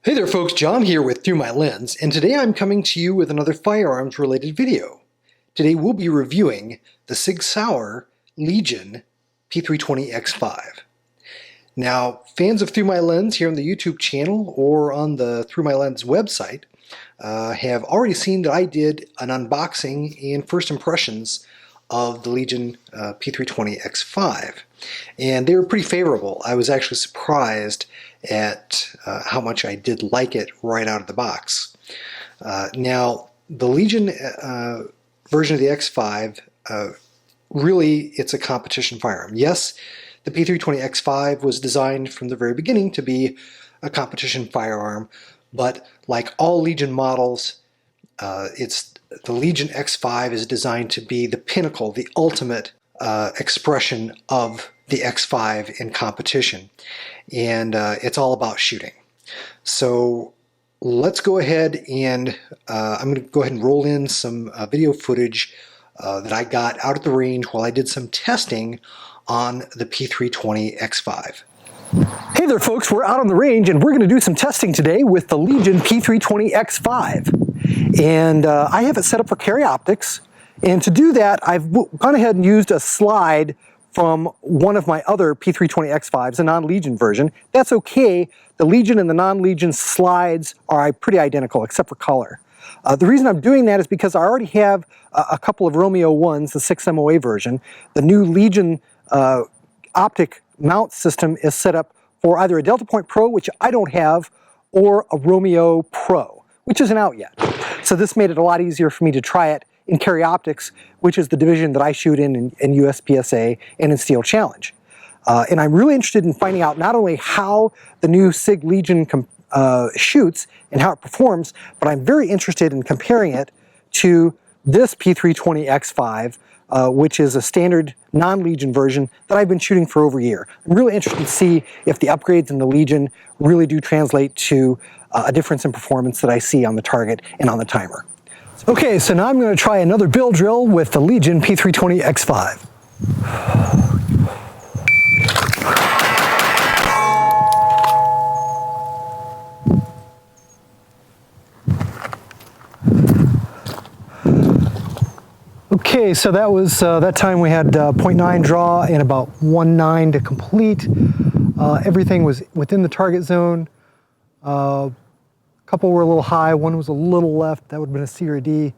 Hey there folks, John here with ThruMyLens, and today I'm coming to you with another firearms related video. Today we'll be reviewing the SIG Sauer Legion P320 X5. Now, fans of ThruMyLens here on the YouTube channel or on the ThruMyLens website have already seen that I did an unboxing and first impressions of the Legion P320 X5, and they were pretty favorable. I was actually surprised at how much I did like it right out of the box. Now, the Legion version of the X5, really it's a competition firearm. Yes, the P320 X5 was designed from the very beginning to be a competition firearm, but like all Legion models, the Legion X5 is designed to be the pinnacle, the ultimate expression of the X5 in competition. And it's all about shooting. So let's go ahead and I'm going to go ahead and roll in some video footage that I got out at the range while I did some testing on the P320 X5. Hey there folks, we're out on the range and we're going to do some testing today with the Legion P320 X5. And I have it set up for carry optics, and to do that I've gone ahead and used a slide from one of my other P320 X5s, a non-Legion version. That's okay. The Legion and the non-Legion slides are pretty identical except for color. The reason I'm doing that is because I already have a couple of Romeo 1s, the 6MOA version. The new Legion optic mount system is set up for either a Delta Point Pro, which I don't have, or a Romeo Pro, which isn't out yet. So this made it a lot easier for me to try it in carry optics, which is the division that I shoot in USPSA and in Steel Challenge. And I'm really interested in finding out not only how the new SIG Legion shoots and how it performs, but I'm very interested in comparing it to this P320 X5, which is a standard non-Legion version that I've been shooting for over a year. I'm really interested to see if the upgrades in the Legion really do translate to a difference in performance that I see on the target and on the timer. Okay, so now I'm going to try another bill drill with the Legion P320 X5. Okay, so that was that time we had 0.9 draw and about 1.9 to complete. Everything was within the target zone. A couple were a little high, one was a little left. That would have been a C or a D.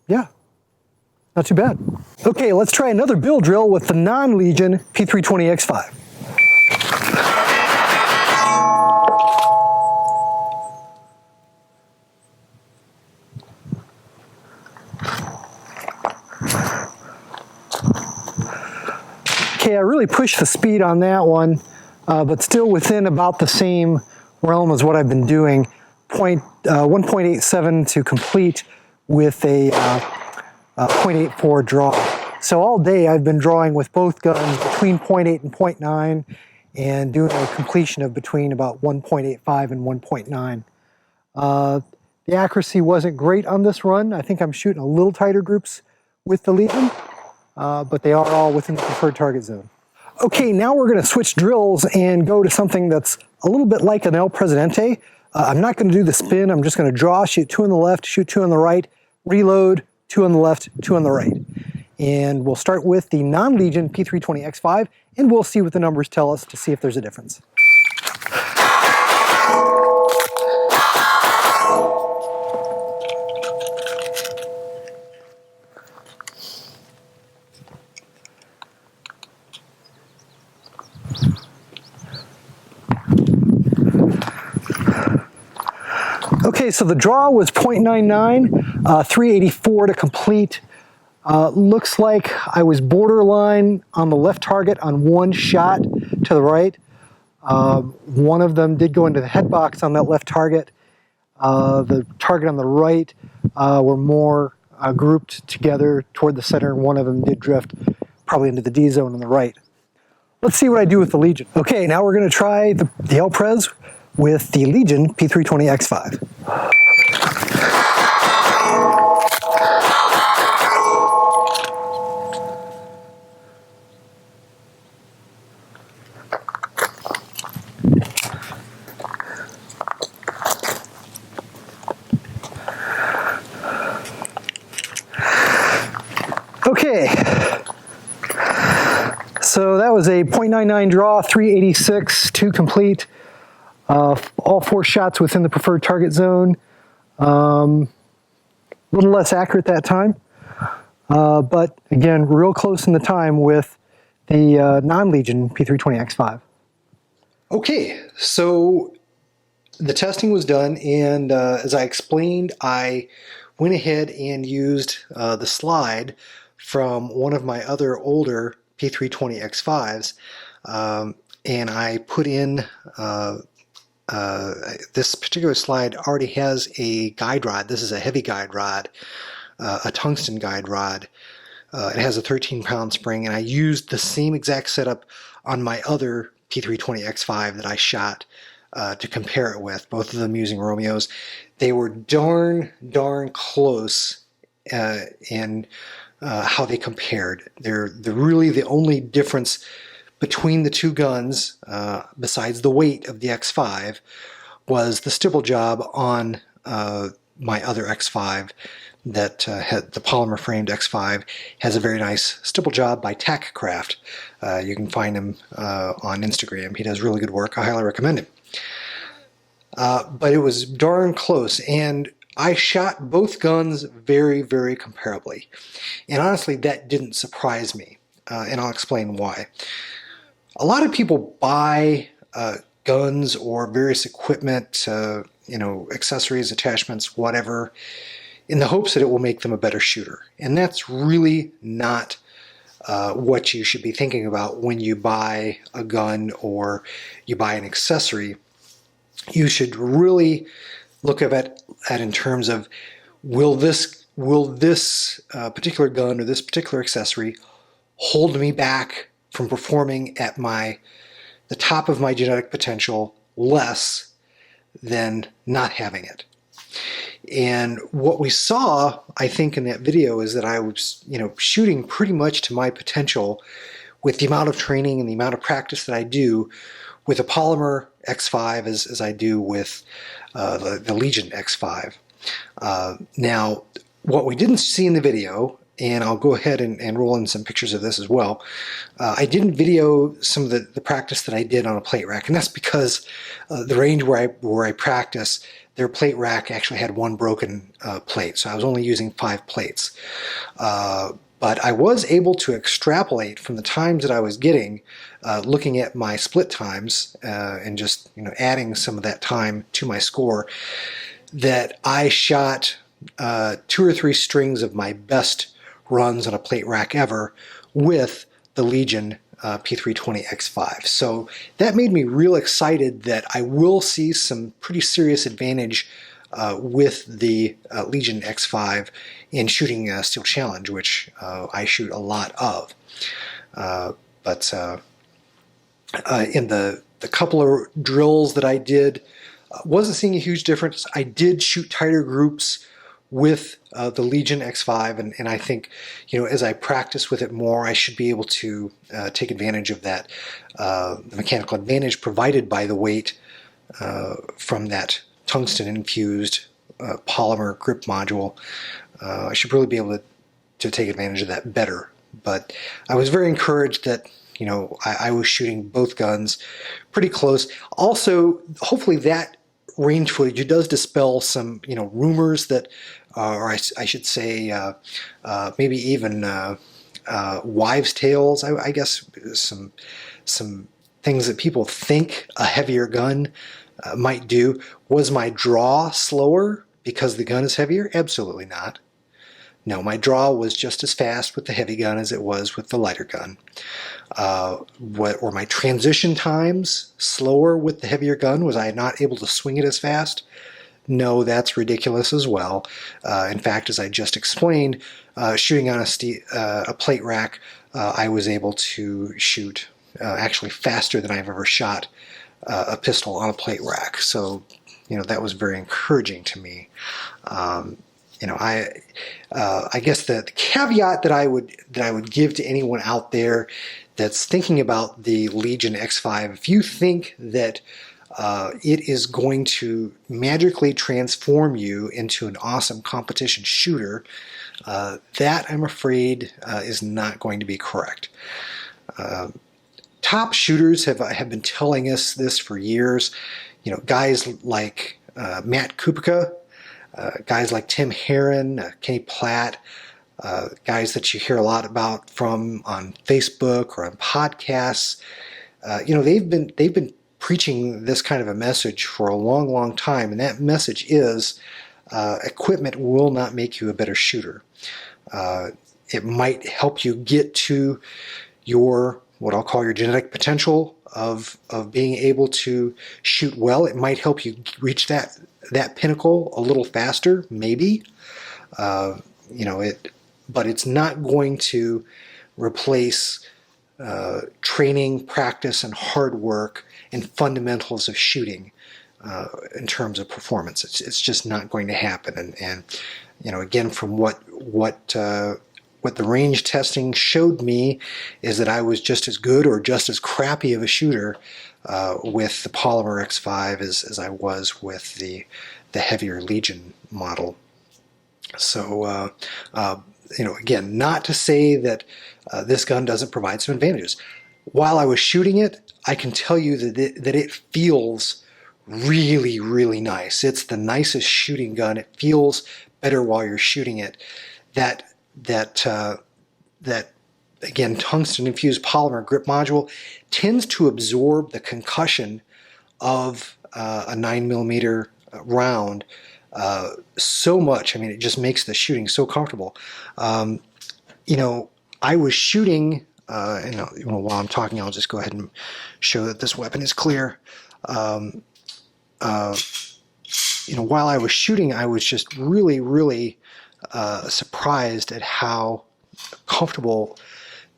Yeah, not too bad. Okay, let's try another bill drill with the non-Legion P320 X5. Okay, I really pushed the speed on that one, but still within about the same realm as what I've been doing. 1.87 to complete with a 0.84 draw. So all day I've been drawing with both guns between 0.8 and 0.9 and doing a completion of between about 1.85 and 1.9. The accuracy wasn't great on this run. I think I'm shooting a little tighter groups with the Legion, but they are all within the preferred target zone. Okay, now we're going to switch drills and go to something that's a little bit like an El Presidente. I'm not going to do the spin. I'm just going to draw, shoot 2 on the left, shoot 2 on the right, reload, 2 on the left, 2 on the right. And we'll start with the non-Legion P320 X5, and we'll see what the numbers tell us to see if there's a difference. Okay, so the draw was 0.99, 384 to complete. Looks like I was borderline on the left target on one shot to the right. One of them did go into the head box on that left target. The target on the right were more grouped together toward the center, and one of them did drift probably into the D zone on the right. Let's see what I do with the Legion. Okay, now we're going to try the El Pres with the Legion P320 X5. Okay, so that was a .99 draw, 386 to complete. All 4 shots within the preferred target zone. A little less accurate that time, but again, real close in the time with the non-Legion P320X5. Okay, so the testing was done, and as I explained, I went ahead and used the slide from one of my other older P320X5s, and I put in this particular slide already has a guide rod. This is a heavy guide rod, a tungsten guide rod. It has a 13-pound spring, and I used the same exact setup on my other P320X5 that I shot to compare it with, both of them using Romeos. They were darn close in how they compared. They're really the only difference between the two guns, besides the weight of the X5, was the stipple job on my other X5 that had the polymer framed X5 has a very nice stipple job by Tackcraft. You can find him on Instagram. He does really good work. I highly recommend him. But it was darn close, and I shot both guns very comparably. And honestly, that didn't surprise me, and I'll explain why. A lot of people buy guns or various equipment, accessories, attachments, whatever, in the hopes that it will make them a better shooter. And that's really not what you should be thinking about when you buy a gun or you buy an accessory. You should really look at it in terms of, will this particular gun or this particular accessory hold me back from performing at the top of my genetic potential less than not having it. And what we saw, I think, in that video is that I was, shooting pretty much to my potential with the amount of training and the amount of practice that I do with a polymer X5 as I do with the Legion X5. Now, what we didn't see in the video, and I'll go ahead and roll in some pictures of this as well, I didn't video some of the practice that I did on a plate rack, and that's because the range where I practice, their plate rack actually had one broken plate, so I was only using 5 plates. But I was able to extrapolate from the times that I was getting, looking at my split times and just adding some of that time to my score, that I shot 2 or 3 strings of my best runs on a plate rack ever with the Legion P320X5. So that made me real excited that I will see some pretty serious advantage with the Legion X5 in shooting Steel Challenge, which I shoot a lot of. But in the couple of drills that I did, wasn't seeing a huge difference. I did shoot tighter groups with the Legion X5, and I think, as I practice with it more, I should be able to take advantage of that, the mechanical advantage provided by the weight from that tungsten-infused polymer grip module. I should really be able to take advantage of that better. But I was very encouraged that I was shooting both guns pretty close. Also, hopefully that range footage, it does dispel some rumors that, or I should say, maybe even wives' tales. I guess some things that people think a heavier gun might do. Was my draw slower because the gun is heavier? Absolutely not. No, my draw was just as fast with the heavy gun as it was with the lighter gun. Were my transition times slower with the heavier gun? Was I not able to swing it as fast? No, that's ridiculous as well. In fact, as I just explained, shooting on a plate rack, I was able to shoot actually faster than I've ever shot a pistol on a plate rack. So, that was very encouraging to me. I guess the caveat that I would give to anyone out there that's thinking about the Legion X5, if you think that it is going to magically transform you into an awesome competition shooter, That, I'm afraid, is not going to be correct. Top shooters have been telling us this for years. You know, guys like Matt Kupika, guys like Tim Herron, Kenny Platt, guys that you hear a lot about from on Facebook or on podcasts. You know, they've been preaching this kind of a message for a long, long time, and that message is equipment will not make you a better shooter. It might help you get to your, what I'll call your genetic potential of being able to shoot well. It might help you reach that pinnacle a little faster, maybe. You know, but it's not going to replace training, practice, and hard work and fundamentals of shooting in terms of performance. It's just not going to happen. And you know, again, from what the range testing showed me is that I was just as good or just as crappy of a shooter with the Polymer X5 as I was with the heavier Legion model. So, you know, again, not to say that this gun doesn't provide some advantages. While I was shooting it, I can tell you that it feels really, really nice. It's the nicest shooting gun. It feels better while you're shooting it. That again, tungsten infused polymer grip module tends to absorb the concussion of a 9mm round so much. I mean, it just makes the shooting so comfortable. You know, I was shooting, and you know, while I'm talking, I'll just go ahead and show that this weapon is clear. You know, while I was shooting, I was just really, really surprised at how comfortable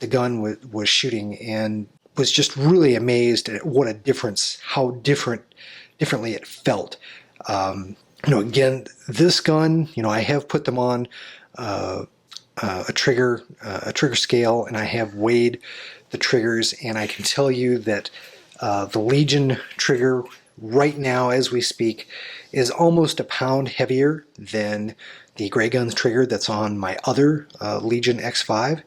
the gun was shooting, and was just really amazed at what a difference, how differently it felt. You know, again, this gun, you know, I have put them on a trigger scale, and I have weighed the triggers, and I can tell you that the Legion trigger right now, as we speak, is almost a pound heavier than the Gray Guns trigger that's on my other Legion X5.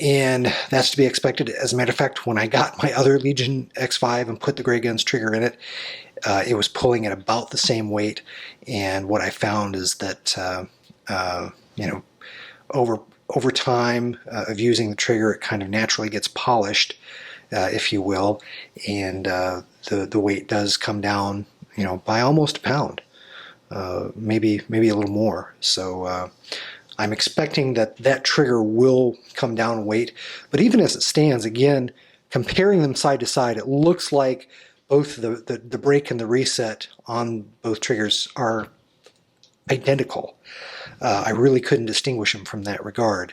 And that's to be expected. As a matter of fact, when I got my other Legion X5 and put the Gray Guns trigger in it, it was pulling at about the same weight. And what I found is that, you know, over time of using the trigger, it kind of naturally gets polished, if you will, and the weight does come down, you know, by almost a pound, maybe a little more. So I'm expecting that trigger will come down in weight. But even as it stands, again, comparing them side to side, it looks like both the brake and the reset on both triggers are identical. I really couldn't distinguish them from that regard.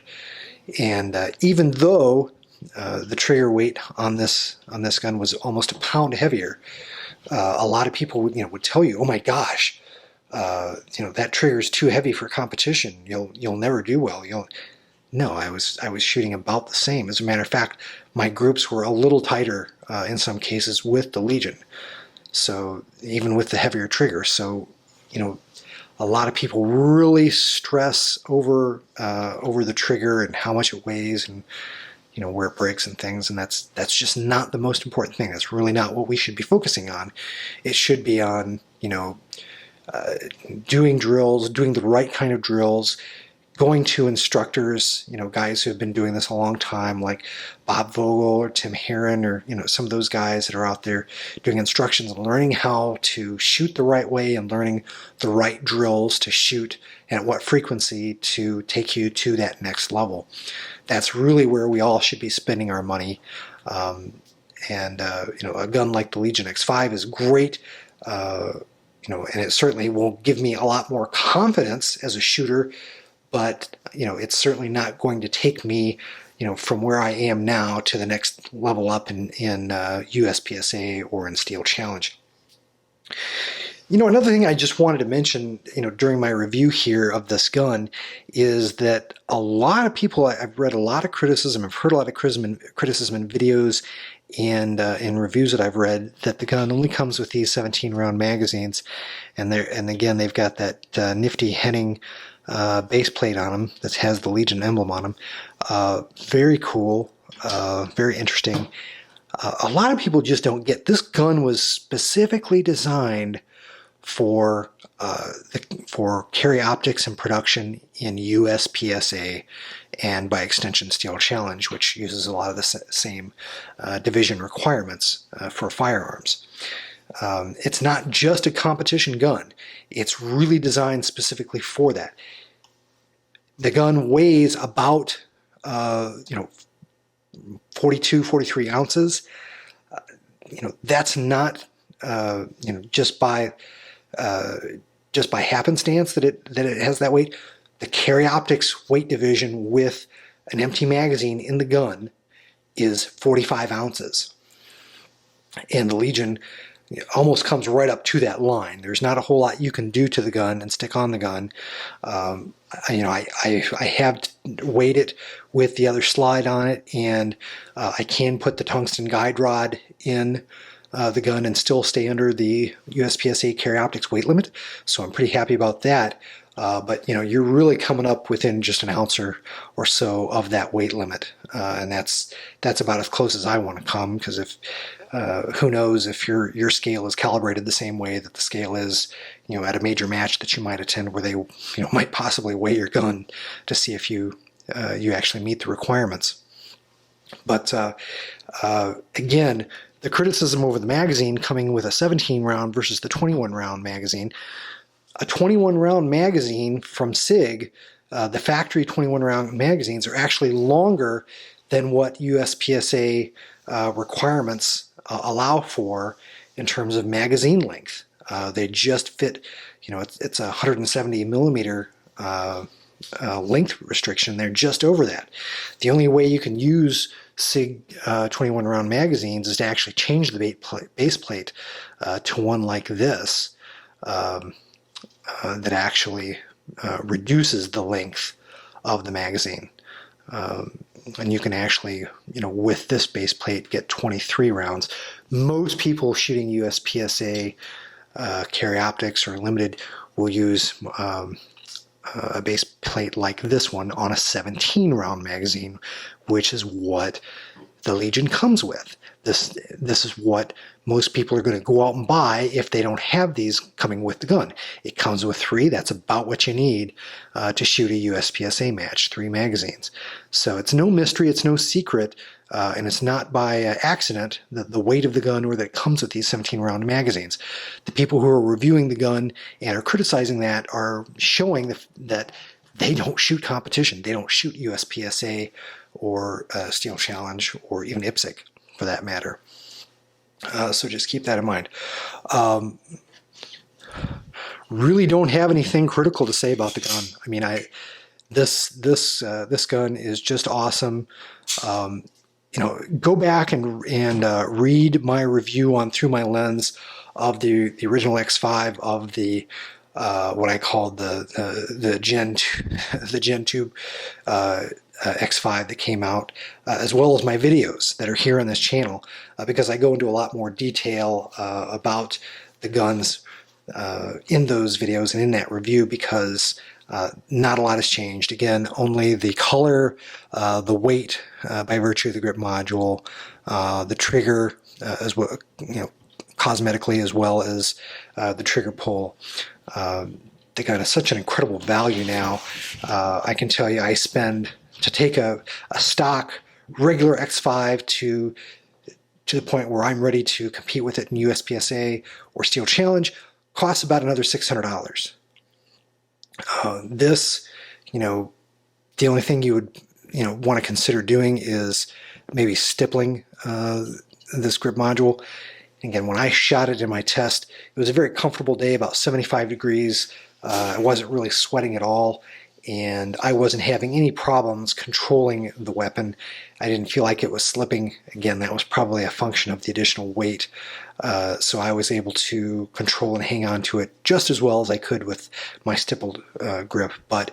And even though the trigger weight on this gun was almost a pound heavier, a lot of people would tell you, "Oh my gosh, you know, that trigger is too heavy for competition. You'll never do well." No, I was shooting about the same. As a matter of fact, my groups were a little tighter in some cases with the Legion. So even with the heavier trigger, so you know, a lot of people really stress over the trigger and how much it weighs and you know where it breaks and things, and that's just not the most important thing. That's really not what we should be focusing on. It should be on, you know, doing drills, doing the right kind of drills, going to instructors, you know, guys who have been doing this a long time, like Bob Vogel or Tim Herron, or you know, some of those guys that are out there doing instructions and learning how to shoot the right way and learning the right drills to shoot and at what frequency to take you to that next level. That's really where we all should be spending our money. And you know, a gun like the Legion X5 is great. You know, and it certainly will give me a lot more confidence as a shooter, but you know, it's certainly not going to take me, you know, from where I am now to the next level up in USPSA or in Steel Challenge. You know, another thing I just wanted to mention, you know, during my review here of this gun is that a lot of people, I've read a lot of criticism, I've heard a lot of criticism in videos and in reviews that I've read, that the gun only comes with these 17-round magazines, and again they've got that nifty Henning base plate on them that has the Legion emblem on them. Very cool, very interesting. A lot of people just don't get this gun was specifically designed for carry optics and production in USPSA and by extension Steel Challenge, which uses a lot of the same division requirements for firearms. It's not just a competition gun. It's really designed specifically for that. The gun weighs about 42, 43 ounces. That's not just by happenstance that it has that weight. The carry optics weight division with an empty magazine in the gun is 45 ounces, and the Legion almost comes right up to that line. There's not a whole lot you can do to the gun and stick on the gun. I have weighed it with the other slide on it, and I can put the tungsten guide rod in the gun and still stay under the USPSA carry optics weight limit. So I'm pretty happy about that. But you're really coming up within just an ounce or so of that weight limit, and that's about as close as I want to come. Because if who knows if your scale is calibrated the same way that the scale is, at a major match that you might attend, where they might possibly weigh your gun to see if you actually meet the requirements. But again, the criticism over the magazine coming with a 17 round versus the 21 round magazine. A 21 round magazine from SIG, the factory 21 round magazines are actually longer than what USPSA requirements allow for in terms of magazine length. They just fit, it's a 170 millimeter length restriction. They're just over that. The only way you can use SIG 21 round magazines is to actually change the base plate to one like this. That actually reduces the length of the magazine. And you can actually, with this base plate, get 23 rounds. Most people shooting USPSA carry optics or limited will use a base plate like this one on a 17 round magazine, which is what the Legion comes with. This is what most people are going to go out and buy if they don't have these coming with the gun. It comes with 3. That's about what you need to shoot a USPSA match, 3 magazines. So it's no mystery, it's no secret, and it's not by accident that the weight of the gun or that it comes with these 17 round magazines. The people who are reviewing the gun and are criticizing that are showing that they don't shoot competition. They don't shoot USPSA or Steel Challenge or even IPSC for that matter. So just keep that in mind. Really don't have anything critical to say about the gun. I mean, this gun is just awesome. Go back and read my review on ThruMyLens of the original X5 of the what I called the Gen 2 X5 that came out, as well as my videos that are here on this channel, because I go into a lot more detail about the guns in those videos and in that review, because not a lot has changed. Again, only the color, the weight by virtue of the grip module, the trigger as well, cosmetically, as well as the trigger pull. They got such an incredible value now. I can tell you, to take a stock regular X5 to the point where I'm ready to compete with it in USPSA or Steel Challenge costs about another $600. This, the only thing you would want to consider doing is maybe stippling this grip module. Again, when I shot it in my test, it was a very comfortable day, about 75 degrees. I wasn't really sweating at all, and I wasn't having any problems controlling the weapon. I didn't feel like it was slipping. Again, that was probably a function of the additional weight. So I was able to control and hang on to it just as well as I could with my stippled grip. But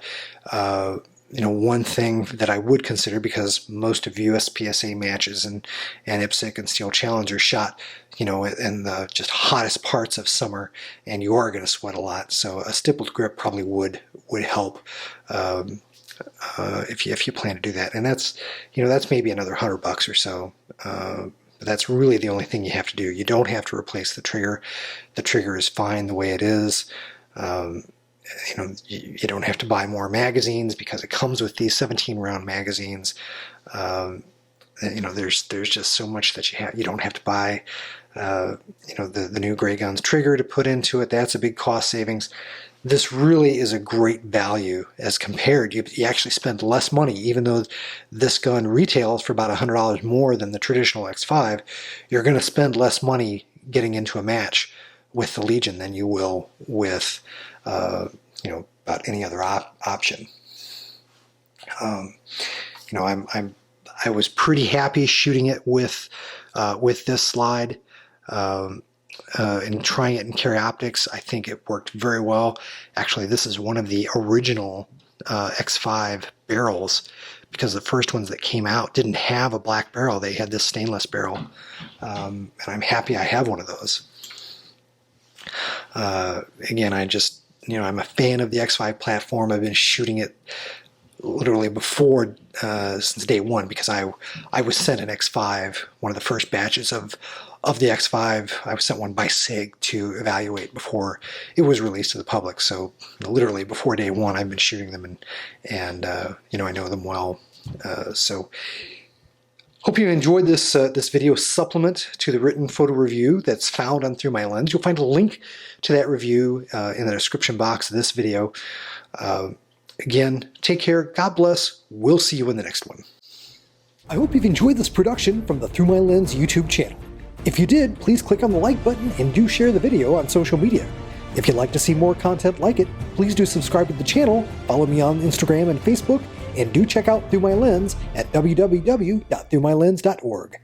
one thing that I would consider, because most of USPSA matches and IPSC and Steel Challenge are shot, in the just hottest parts of summer, and you are going to sweat a lot. So a stippled grip probably would help if you plan to do that. And that's maybe another $100 or so. That's really the only thing you have to do. You don't have to replace the trigger. The trigger is fine the way it is. You don't have to buy more magazines because it comes with these 17-round magazines. There's just so much that you don't have to buy. The new Gray Guns trigger to put into it. That's a big cost savings. This really is a great value as compared. You actually spend less money, even though this gun retails for about $100 more than the traditional X5. You're going to spend less money getting into a match with the Legion than you will with about any other option. I was pretty happy shooting it with this slide. And trying it in carry optics, I think it worked very well. Actually, this is one of the original X5 barrels, because the first ones that came out didn't have a black barrel. They had this stainless barrel, and I'm happy I have one of those. Again, I'm a fan of the X5 platform. I've been shooting it literally before since day one, because I was sent an X5, one of the first batches of the X5. I was sent one by SIG to evaluate before it was released to the public. So literally before day one, I've been shooting them, and I know them well. So hope you enjoyed this video supplement to the written photo review that's found on ThruMyLens. You'll find a link to that review in the description box of this video. Again, take care. God bless. We'll see you in the next one. I hope you've enjoyed this production from the ThruMyLens YouTube channel. If you did, please click on the like button and do share the video on social media. If you'd like to see more content like it, please do subscribe to the channel, follow me on Instagram and Facebook, and do check out ThruMyLens at www.thrumylens.org.